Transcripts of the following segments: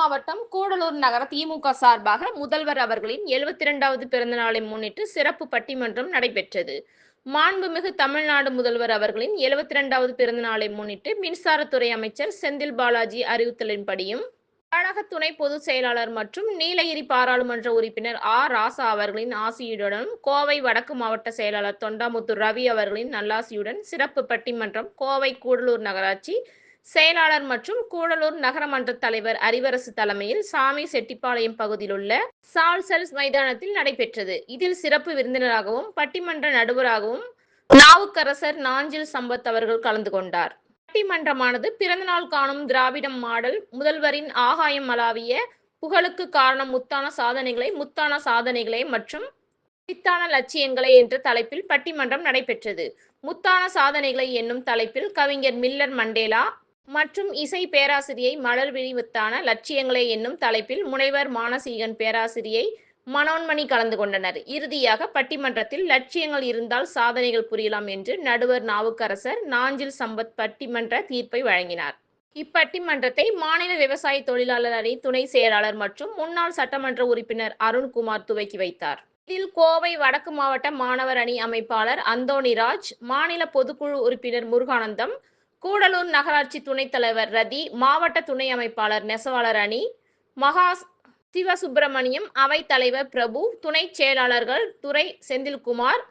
மாவட்டம் கூடலூர் நகர திமுக சார்பாக முதல்வர் அவர்களின் 72வது பிறந்த நாளை முன்னிட்டு சிறப்பு பட்டிமன்றம் நடைபெற்றது. மாண்புமிகு தமிழ்நாடு முதல்வர் அவர்களின் 72வது பிறந்த நாளை முன்னிட்டு மின்சாரத்துறை அமைச்சர் செந்தில் பாலாஜி அறிவித்தலின்படியும் கழக துணை பொதுச் செயலாளர் மற்றும் நீலகிரி பாராளுமன்ற உறுப்பினர் ராசா அவர்களின் ஆசியுடனும் கோவை வடக்கு மாவட்ட செயலாளர் தொண்டாமுத்தூர் ரவி அவர்களின் நல்லாசியுடன் சிறப்பு பட்டிமன்றம் கோவை கூடலூர் நகராட்சி செயலாளர் மற்றும் கூடலூர் நகரமன்ற தலைவர் அறிவரசு தலைமையில் சாமி செட்டிப்பாளையம் பகுதியில் உள்ள சால்சல்ஸ் மைதானத்தில் நடைபெற்றது. இதில் சிறப்பு விருந்தினராகவும் பட்டிமன்ற நடுவராகவும் நாவுக்கரசர் நாஞ்சில் சம்பத் அவர்கள் கலந்து கொண்டார். பட்டிமன்றமானது பிறந்தநாள் காணும் திராவிடம் மாடல் முதல்வரின் ஆகாயம் அளாவிய புகழுக்கு காரணம் முத்தான சாதனைகளை மற்றும் சித்தான லட்சியங்களை என்ற தலைப்பில் பட்டிமன்றம் நடைபெற்றது. முத்தான சாதனைகளை என்னும் தலைப்பில் கவிஞர் மில்லர் மண்டேலா மற்றும் இசை பேராசிரியை மலர்விழி முத்தான லட்சியங்களை என்னும் தலைப்பில் முனைவர் மானசீகன் பேராசிரியை மனோன்மணி கலந்து கொண்டனர். இறுதியாக பட்டிமன்றத்தில் லட்சியங்கள் இருந்தால் சாதனைகள் புரியலாம் என்று நடுவர் நாவுக்கரசர் நாஞ்சில் சம்பத் பட்டிமன்ற தீர்ப்பை வழங்கினார். இப்பட்டிமன்றத்தை மாநில விவசாய தொழிலாளர் அணி துணை செயலாளர் மற்றும் முன்னாள் சட்டமன்ற உறுப்பினர் அருண்குமார் துவக்கி வைத்தார். இதில் கோவை வடக்கு மாவட்ட மாணவர் அணி அமைப்பாளர் அந்தோணிராஜ், மாநில பொதுக்குழு உறுப்பினர் முருகானந்தம், கூடலூர் நகராட்சி துணைத் தலைவர் ரதி, மாவட்ட துணை அமைப்பாளர் நெசவாளர் அணி மகா சிவசுப்பிரமணியம், அவை தலைவர் பிரபு, துணை செயலாளர்கள் துரை செந்தில்குமார்,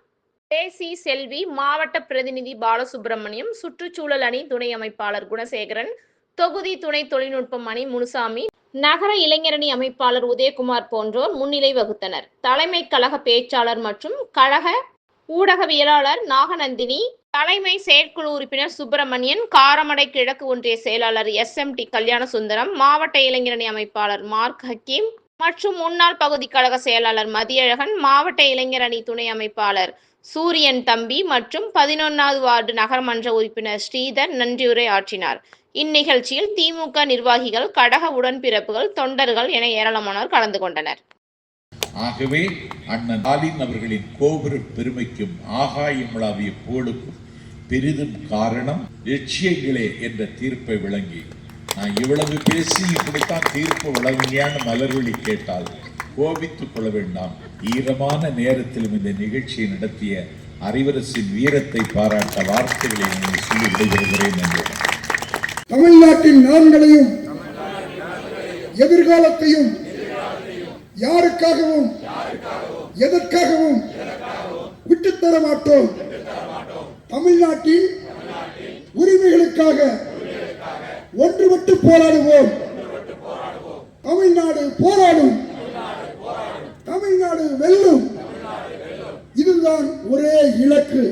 தேசி செல்வி, மாவட்ட பிரதிநிதி பாலசுப்பிரமணியம், சுற்றுச்சூழல் அணி துணை அமைப்பாளர் குணசேகரன், தொகுதி துணை தொழில்நுட்பம் அணி முனுசாமி, நகர இளைஞரணி அமைப்பாளர் உதயகுமார் போன்றோர் முன்னிலை வகுத்தனர். தலைமை கழக பேச்சாளர் மற்றும் கழக ஊடகவியலாளர் நாகநந்தினி, தலைமை செயற்குழு உறுப்பினர் சுப்பிரமணியன், காரமடை கிழக்கு ஒன்றிய செயலாளர் SMT கல்யாணசுந்தரம், மாவட்ட இளைஞரணி அமைப்பாளர் மார்க் ஹக்கீம் மற்றும் முன்னாள் பகுதி கழக செயலாளர் மதியழகன், மாவட்ட இளைஞர் அணி துணை அமைப்பாளர் சூரியன் தம்பி மற்றும் 11வது வார்டு நகரமன்ற உறுப்பினர் ஸ்ரீதர் நன்றியுரை ஆற்றினார். இந்நிகழ்ச்சியில் திமுக நிர்வாகிகள், கழக உடன்பிறப்புகள், தொண்டர்கள் என ஏராளமானோர் கலந்து கொண்டனர். ஆகவே அண்ணன் ஸ்டாலின் அவர்களின் கோபுர பெருமைக்கும் ஆகாயம் உலாவிய புகழுக்கும் பெரிதும் காரணம் லட்சியங்களே என்ற தீர்ப்பை விளங்கி, நான் இவ்வளவு பேசி இப்படித்தான் தீர்ப்பு வழங்கியான்னு மலர்வழி கேட்டால் கோபித்துக் கொள்ள வேண்டாம். ஈரமான நேரத்திலும் இந்த நிகழ்ச்சியை நடத்திய அறிவரசின் வீரத்தை பாராட்ட வார்த்தைகளை சொல்லி விடைபெறுகிறேன் என்று. தமிழ்நாட்டின் நலன்களையும் எதிர்காலத்தையும் யாருக்காகவும் எதற்காகவும் விட்டுத்தர மாட்டோம். தமிழ்நாட்டின் உரிமைகளுக்காக ஒன்றுபட்டு போராடுவோம். தமிழ்நாடு போராடும், தமிழ்நாடு வெல்லும். இதுதான் ஒரே இலக்கு.